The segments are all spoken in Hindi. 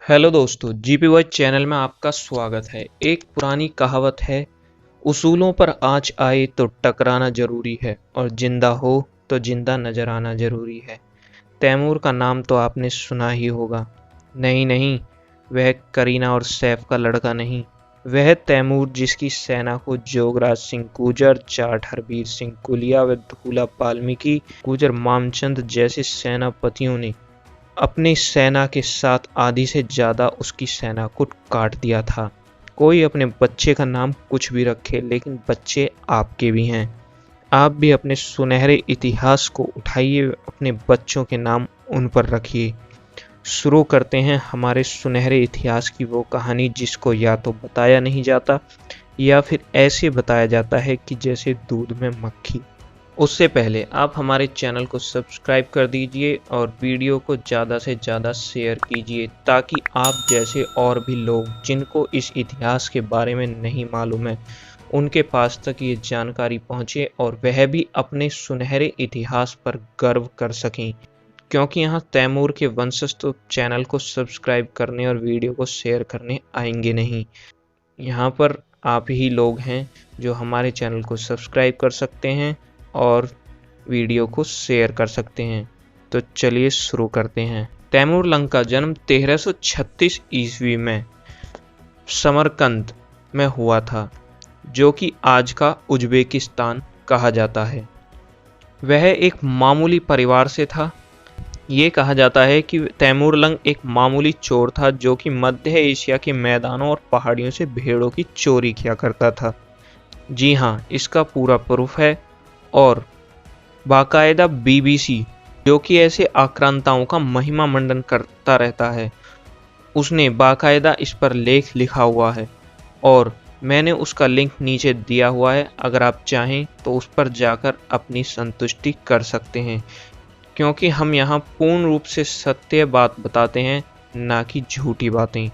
हेलो दोस्तों, जीपीवाई चैनल में आपका स्वागत है। एक पुरानी कहावत है, उसूलों पर आँच आए तो टकराना जरूरी है और जिंदा हो तो जिंदा नजर आना जरूरी है। तैमूर का नाम तो आपने सुना ही होगा। नहीं नहीं, वह करीना और सैफ का लड़का नहीं, वह तैमूर जिसकी सेना को जोगराज सिंह गुर्जर, जाट हरबीर सिंह कुलिया व धूला वाल्मीकि गुर्जर मामचंद जैसे सेनापतियों ने अपनी सेना के साथ आधी से ज्यादा उसकी सेना को काट दिया था। कोई अपने बच्चे का नाम कुछ भी रखे, लेकिन बच्चे आपके भी हैं। आप भी अपने सुनहरे इतिहास को उठाइए, अपने बच्चों के नाम उन पर रखिए। शुरू करते हैं हमारे सुनहरे इतिहास की वो कहानी जिसको या तो बताया नहीं जाता या फिर ऐसे बताया जाता है कि जैसे दूध में मक्खी। उससे पहले आप हमारे चैनल को सब्सक्राइब कर दीजिए और वीडियो को ज़्यादा से ज़्यादा शेयर कीजिए, ताकि आप जैसे और भी लोग जिनको इस इतिहास के बारे में नहीं मालूम है उनके पास तक ये जानकारी पहुंचे और वह भी अपने सुनहरे इतिहास पर गर्व कर सकें। क्योंकि यहाँ तैमूर के वंशज तो चैनल को सब्सक्राइब करने और वीडियो को शेयर करने आएंगे नहीं। यहाँ पर आप ही लोग हैं जो हमारे चैनल को सब्सक्राइब कर सकते हैं और वीडियो को शेयर कर सकते हैं। तो चलिए शुरू करते हैं। तैमूर लंग का जन्म 1336 ईस्वी में समरकंद में हुआ था, जो कि आज का उज्बेकिस्तान कहा जाता है। वह एक मामूली परिवार से था। ये कहा जाता है कि तैमूर लंग एक मामूली चोर था जो कि मध्य एशिया के मैदानों और पहाड़ियों से भेड़ों की चोरी किया करता था। जी हाँ, इसका पूरा प्रूफ है और बाकायदा बीबीसी, जो कि ऐसे आक्रांताओं का महिमा मंडन करता रहता है, उसने बाकायदा इस पर लेख लिखा हुआ है और मैंने उसका लिंक नीचे दिया हुआ है। अगर आप चाहें तो उस पर जाकर अपनी संतुष्टि कर सकते हैं, क्योंकि हम यहाँ पूर्ण रूप से सत्य बात बताते हैं, ना कि झूठी बातें।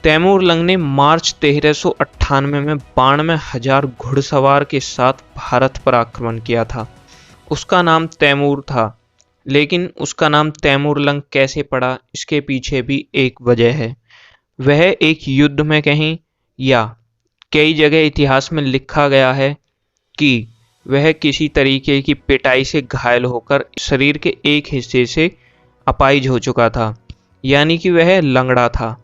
तैमूर लंग ने मार्च 1398 में 92,000 घुड़सवार के साथ भारत पर आक्रमण किया था। उसका नाम तैमूर था, लेकिन उसका नाम तैमूर लंग कैसे पड़ा, इसके पीछे भी एक वजह है। वह एक युद्ध में कहीं या कई जगह इतिहास में लिखा गया है कि वह किसी तरीके की पिटाई से घायल होकर शरीर के एक हिस्से से अपाहिज हो चुका था, यानी कि वह लंगड़ा था।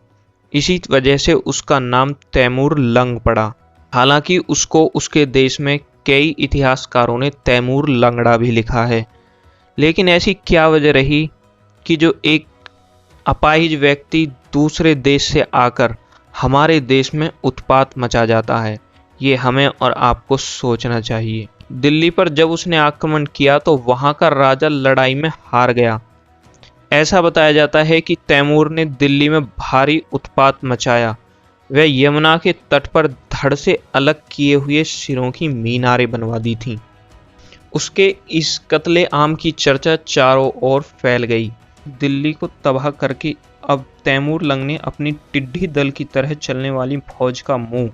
इसी वजह से उसका नाम तैमूर लंग पड़ा। हालांकि उसको उसके देश में कई इतिहासकारों ने तैमूर लंगड़ा भी लिखा है। लेकिन ऐसी क्या वजह रही कि जो एक अपाहिज व्यक्ति दूसरे देश से आकर हमारे देश में उत्पात मचा जाता है, ये हमें और आपको सोचना चाहिए। दिल्ली पर जब उसने आक्रमण किया तो वहां का राजा लड़ाई में हार गया। ऐसा बताया जाता है कि तैमूर ने दिल्ली में भारी उत्पात मचाया। वह यमुना के तट पर धड़ से अलग किए हुए सिरों की मीनारें बनवा दी थीं। उसके इस कत्ले आम की चर्चा चारों ओर फैल गई। दिल्ली को तबाह करके अब तैमूर लंग ने अपनी टिड्डी दल की तरह चलने वाली फौज का मुंह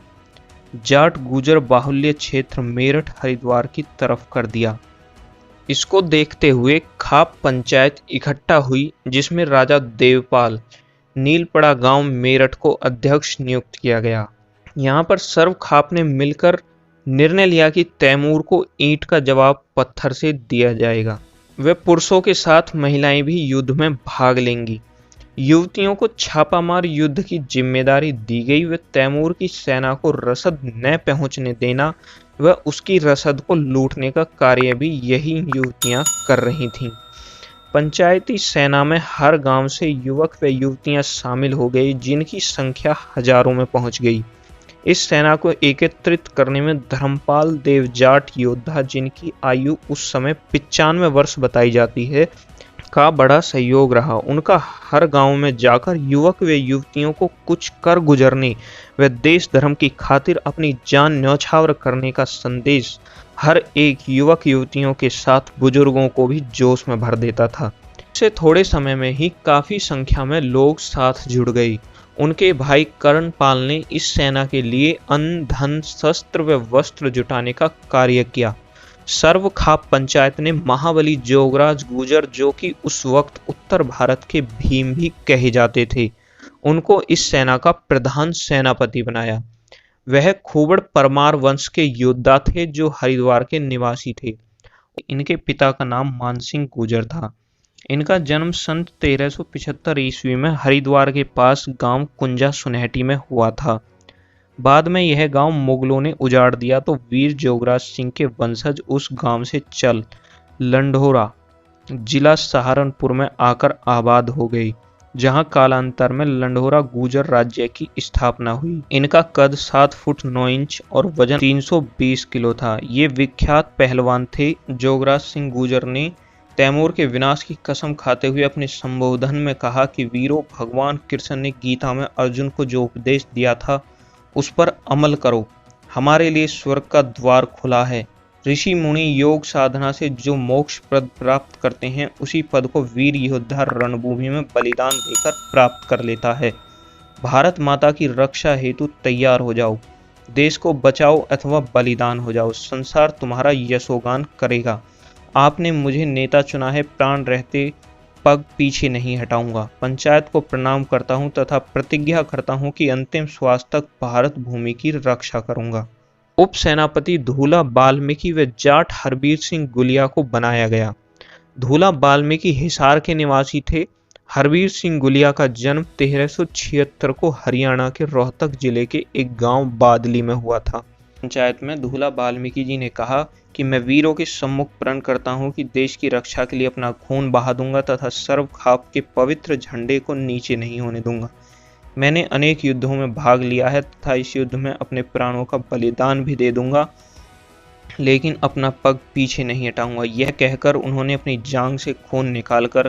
जाट गुर्जर बाहुल्य क्षेत्र मेरठ हरिद्वार की तरफ कर दिया। इसको देखते हुए खाप पंचायत इकट्ठा हुई, जिसमें राजा देवपाल नीलपड़ा गांव मेरठ को अध्यक्ष नियुक्त किया गया। यहाँ पर सर्व खाप ने मिलकर निर्णय लिया कि तैमूर को ईंट का जवाब पत्थर से दिया जाएगा। वे पुरुषों के साथ महिलाएं भी युद्ध में भाग लेंगी। युवतियों को छापामार युद्ध की जिम्मेदारी दी गई। व तैमूर की सेना को रसद न पहुंचने देना व उसकी रसद को लूटने का कार्य भी यही युवतियां कर रही थीं। पंचायती सेना में हर गांव से युवक व युवतियां शामिल हो गए, जिनकी संख्या हजारों में पहुंच गई। इस सेना को एकत्रित करने में धर्मपाल देव जाट योद्धा, जिनकी आयु उस समय 95 वर्ष बताई जाती है, का बड़ा सहयोग रहा। उनका हर गांव में जाकर युवक व युवतियों को कुछ कर गुजरने व देश धर्म की खातिर अपनी जान न्यौछावर करने का संदेश हर एक युवक युवतियों के साथ बुजुर्गों को भी जोश में भर देता था। इससे थोड़े समय में ही काफी संख्या में लोग साथ जुड़ गए। उनके भाई कर्णपाल ने इस सेना के लिए अन्न, धन, शस्त्र व वस्त्र जुटाने का कार्य किया। सर्व खाप पंचायत ने महाबली जोगराज गुर्जर, जो कि उस वक्त उत्तर भारत के भीम भी कहे जाते थे, उनको इस सेना का प्रधान सेनापति बनाया। वह खोबड़ परमार वंश के योद्धा थे जो हरिद्वार के निवासी थे। इनके पिता का नाम मानसिंह गुर्जर था। इनका जन्म सन 1375 ईस्वी में हरिद्वार के पास गांव कुंजा सुनहटी में हुआ था। बाद में यह गांव मुगलों ने उजाड़ दिया तो वीर जोगराज सिंह के वंशज उस गांव से चल लंढोरा जिला सहारनपुर में आकर आबाद हो गई, जहां कालांतर में लंढोरा गुर्जर राज्य की स्थापना हुई। इनका कद 7 फुट 9 इंच और वजन 320 किलो था। ये विख्यात पहलवान थे। जोगराज सिंह गुर्जर ने तैमूर के विनाश की कसम खाते हुए अपने संबोधन में कहा कि वीरों, भगवान कृष्ण ने गीता में अर्जुन को जो उपदेश दिया था उस पर अमल करो। हमारे लिए स्वर्ग का द्वार खुला है। ऋषि मुनि योग साधना से जो मोक्ष पद प्राप्त करते हैं उसी पद को वीर योद्धा रणभूमि में बलिदान देकर प्राप्त कर लेता है। भारत माता की रक्षा हेतु तैयार हो जाओ। देश को बचाओ अथवा बलिदान हो जाओ। संसार तुम्हारा यशोगान करेगा। आपने मुझे नेता चुना है। प्राण रहते पग पीछे नहीं हटाऊंगा। पंचायत को प्रणाम करता हूं तथा प्रतिज्ञा करता हूं कि अंतिम श्वास तक भारत भूमि की रक्षा करूंगा। उप सेनापति धूला वाल्मीकि व जाट हरबीर सिंह गुलिया को बनाया गया। धूला वाल्मीकि हिसार के निवासी थे। हरबीर सिंह गुलिया का जन्म 1376 को हरियाणा के रोहतक जिले के एक गांव बादली में हुआ था। पंचायत में धूला वाल्मीकि जी ने कहा कि मैं वीरों के सम्मुख प्रण करता हूं कि देश की रक्षा के लिए अपना खून बहा दूंगा तथा सर्व खाप के पवित्र झंडे को नीचे नहीं होने दूंगा। मैंने अनेक युद्धों में भाग लिया है तथा इस युद्ध में अपने प्राणों का बलिदान भी दे दूंगा, लेकिन अपना पग पीछे नहीं हटाऊंगा। यह कहकर उन्होंने अपनी जांग से खून निकालकर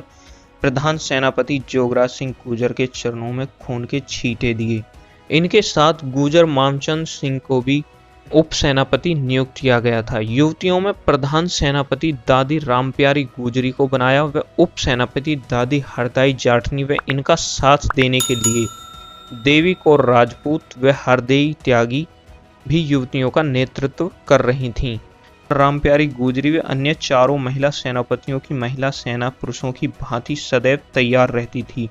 प्रधान सेनापति जोगराज सिंह गुर्जर के चरणों में खून के छींटे दिए। इनके साथ गुर्जर मामचंद सिंह को भी उप सेनापति नियुक्त किया गया था। युवतियों में प्रधान सेनापति दादी रामप्यारी गुजरी को बनाया व उप सेनापति दादी हरदाई जाटनी व इनका साथ देने के लिए देवी कौर राजपूत व हरदेई त्यागी भी युवतियों का नेतृत्व कर रही थीं। रामप्यारी गुजरी व अन्य चारों महिला सेनापतियों की महिला सेना पुरुषों की भांति सदैव तैयार रहती थी।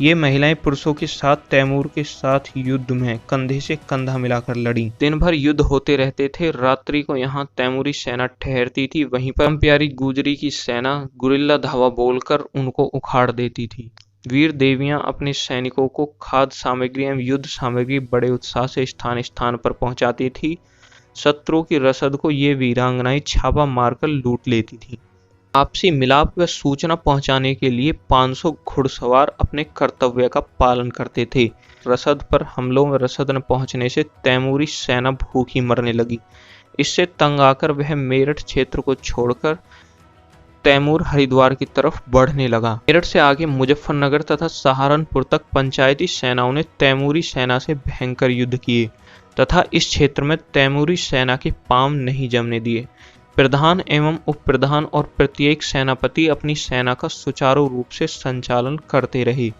ये महिलाएं पुरुषों के साथ तैमूर के साथ युद्ध में कंधे से कंधा मिलाकर लड़ी। दिन भर युद्ध होते रहते थे। रात्रि को यहाँ तैमूरी सेना ठहरती थी। वहीं पर रामप्यारी गुजरी की सेना गुरिल्ला धावा बोलकर उनको उखाड़ देती थी। वीर देवियां अपने सैनिकों को खाद्य सामग्री एवं युद्ध सामग्री बड़े उत्साह से स्थान स्थान पर पहुंचाती थी। शत्रु की रसद को ये वीरांगनाएं छापा मारकर लूट लेती थी। आपसी मिलाप व सूचना पहुंचाने के लिए 500 घुड़सवार अपने कर्तव्य का पालन करते थे। रसद पर हमलों में रसद न पहुंचने से तैमूरी सेना भूखी मरने लगी। इससे तंग आकर वह मेरठ क्षेत्र को छोड़कर तैमूर हरिद्वार की तरफ बढ़ने लगा। मेरठ से आगे मुजफ्फरनगर तथा सहारनपुर तक पंचायती सेनाओं ने तैमूरी सेना से भयंकर युद्ध किए तथा इस क्षेत्र में तैमूरी सेना के पांव नहीं जमने दिए। प्रधान एवं उप प्रधान और प्रत्येक सेनापति अपनी सेना का सुचारू रूप से संचालन करते रहे।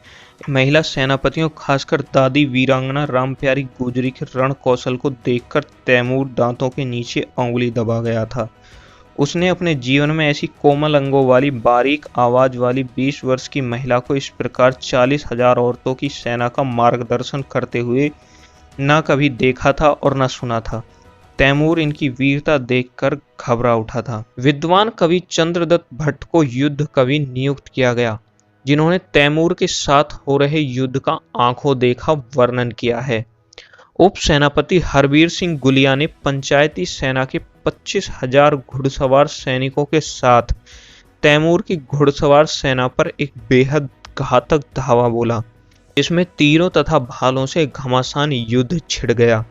महिला सेनापतियों खासकर दादी वीरांगना रामप्यारी गुजरी के रण कौशल को देखकर तैमूर दांतों के नीचे उंगली दबा गया था। उसने अपने जीवन में ऐसी कोमल अंगों वाली बारीक आवाज वाली 20 वर्ष की महिला को इस प्रकार 40,000 औरतों की सेना का मार्गदर्शन करते हुए न कभी देखा था और न सुना था। तैमूर इनकी वीरता देखकर घबरा उठा था। विद्वान कवि चंद्रदत्त भट्ट को युद्ध कवि नियुक्त किया गया, जिन्होंने तैमूर के साथ हो रहे युद्ध का आंखों देखा वर्णन किया है। उप सेनापति हरबीर सिंह गुलिया ने पंचायती सेना के 25,000 घुड़सवार सैनिकों के साथ तैमूर की घुड़सवार सेना पर एक बेहद घातक धावा बोला, जिसमें तीरों तथा भालों से घमासान युद्ध छिड़ गया।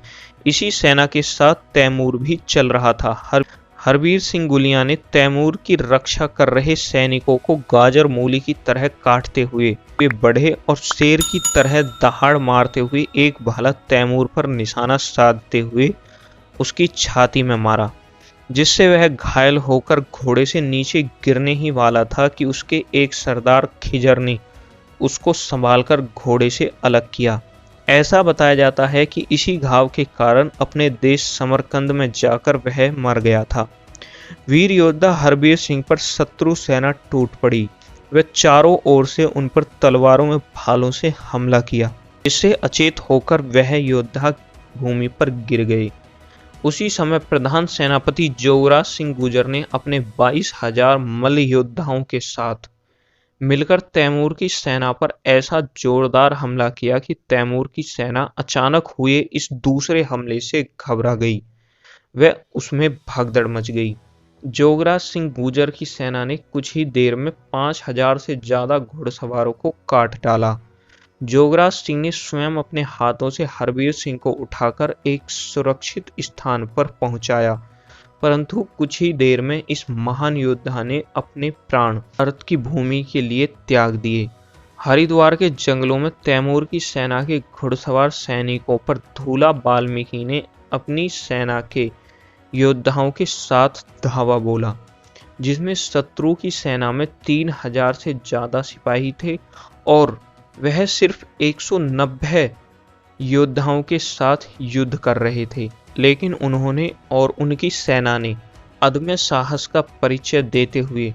इसी सेना के साथ तैमूर भी चल रहा था। हरबीर सिंह गुलिया ने तैमूर की रक्षा कर रहे सैनिकों को गाजर मूली की तरह काटते हुए वे बढ़े और शेर की तरह दहाड़ मारते हुए एक भाला तैमूर पर निशाना साधते हुए उसकी छाती में मारा, जिससे वह घायल होकर घोड़े से नीचे गिरने ही वाला था कि उसके एक सरदार खिजर ने उसको संभालकर घोड़े से अलग किया। ऐसा बताया जाता है कि इसी घाव के कारण अपने देश समरकंद में जाकर वह मर गया था। वीर योद्धा हरबीर सिंह पर शत्रु सेना टूट पड़ी। वे चारों ओर से उन पर तलवारों में भालों से हमला किया, जिससे अचेत होकर वह योद्धा भूमि पर गिर गए। उसी समय प्रधान सेनापति जोगराज सिंह गुर्जर ने अपने 22,000 मल्ल योद्धाओं के साथ मिलकर तैमूर की सेना पर ऐसा जोरदार हमला किया कि तैमूर की सेना अचानक हुए इस दूसरे हमले से घबरा गई। वह उसमें भगदड़ मच गई। जोगराज सिंह गुर्जर की सेना ने कुछ ही देर में 5,000 से ज्यादा घुड़सवारों को काट डाला। जोगराज सिंह ने स्वयं अपने हाथों से हरवीर सिंह को उठाकर एक सुरक्षित स्थान पर पहुंचाया, परंतु कुछ ही देर में इस महान योद्धा ने अपने प्राण भारत की भूमि के लिए त्याग दिए। हरिद्वार के जंगलों में तैमूर की सेना के घुड़सवार सैनिकों पर धूला वाल्मीकि ने अपनी सेना के योद्धाओं के साथ धावा बोला, जिसमें शत्रु की सेना में 3,000 से ज्यादा सिपाही थे और वह सिर्फ 190 योद्धाओं के साथ युद्ध कर रहे थे। लेकिन उन्होंने और उनकी सेना ने अदम्य साहस का परिचय देते हुए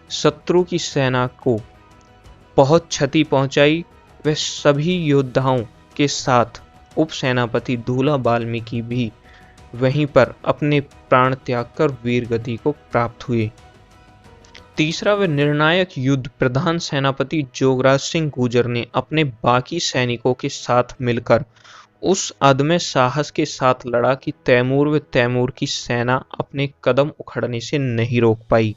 शत्रु की सेना को बहुत क्षति पहुंचाई। वह सभी योद्धाओं के साथ उपसेनापति धूला वाल्मीकि भी वहीं पर अपने प्राण त्याग कर वीरगति को प्राप्त हुए। तीसरा व निर्णायक युद्ध प्रधान सेनापति जोगराज सिंह गुर्जर ने अपने बाकी सैनिकों के साथ मिलकर उस अदम्य साहस के साथ लड़ा कि तैमूर व तैमूर की सेना अपने कदम उखड़ने से नहीं रोक पाई।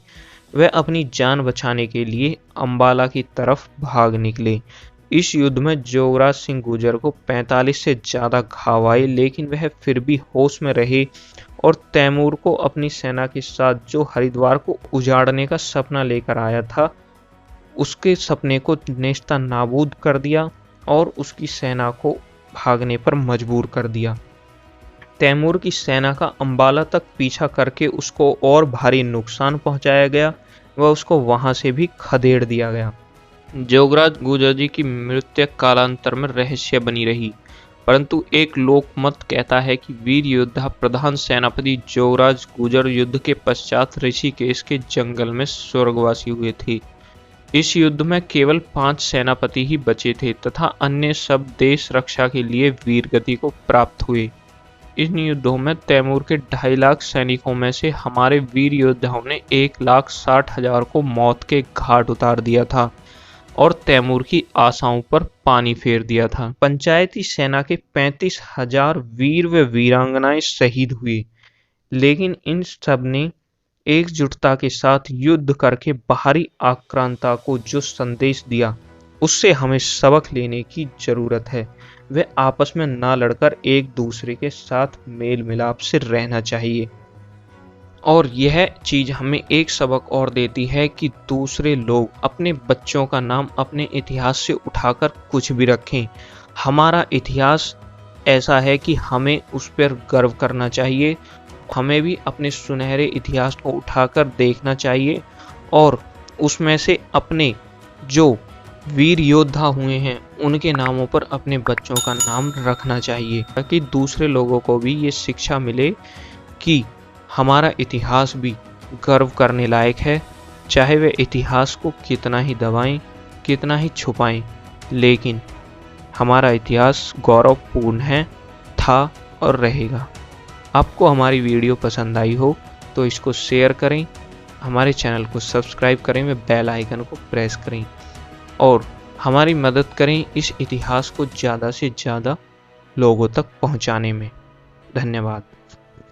वह अपनी जान बचाने के लिए अंबाला की तरफ भाग निकले। इस युद्ध में जोगराज सिंह गुर्जर को 45 से ज्यादा घाव आए, लेकिन वह फिर भी होश में रहे और तैमूर को अपनी सेना के साथ जो हरिद्वार को उजाड़ने का सपना लेकर आया था, उसके सपने को नेस्ता नाबूद कर दिया और उसकी सेना को भागने पर मजबूर कर दिया। तैमूर की सेना का अंबाला तक पीछा करके उसको और भारी नुकसान पहुंचाया गया व उसको वहां से भी खदेड़ दिया गया। जोगराज गुर्जर जी की मृत्यु कालांतर में रहस्य बनी रही, परंतु एक लोकमत कहता है कि वीर योद्धा प्रधान सेनापति जोगराज गुर्जर युद्ध के पश्चात ऋषिकेश के जंगल में स्वर्गवासी हुए थे। इस युद्ध में केवल 5 सेनापति ही बचे थे तथा अन्य सब देश रक्षा के लिए वीरगति को प्राप्त हुए। इन युद्धों में तैमूर के 2.5 लाख सैनिकों में से हमारे वीर योद्धाओं ने 1,60,000 को मौत के घाट उतार दिया था और तैमूर की आशाओं पर पानी फेर दिया था। पंचायती सेना के 35,000 वीर व वीरांगनाएं शहीद हुए, लेकिन इन सब ने एकजुटता के साथ युद्ध करके बाहरी आक्रांता को जो संदेश दिया, उससे हमें सबक लेने की जरूरत है। वे आपस में ना लड़कर एक दूसरे के साथ मेल मिलाप से रहना चाहिए। और यह चीज हमें एक सबक और देती है कि दूसरे लोग अपने बच्चों का नाम अपने इतिहास से उठाकर कुछ भी रखें। हमारा इतिहास ऐसा है कि हमें उस पर गर्व करना चाहिए। हमें भी अपने सुनहरे इतिहास को उठाकर देखना चाहिए और उसमें से अपने जो वीर योद्धा हुए हैं उनके नामों पर अपने बच्चों का नाम रखना चाहिए, ताकि दूसरे लोगों को भी ये शिक्षा मिले कि हमारा इतिहास भी गर्व करने लायक है। चाहे वे इतिहास को कितना ही दबाएं, कितना ही छुपाएं, लेकिन हमारा इतिहास गौरवपूर्ण है, था और रहेगा। आपको हमारी वीडियो पसंद आई हो तो इसको शेयर करें, हमारे चैनल को सब्सक्राइब करें व बेल आइकन को प्रेस करें और हमारी मदद करें इस इतिहास को ज़्यादा से ज़्यादा लोगों तक पहुंचाने में। धन्यवाद।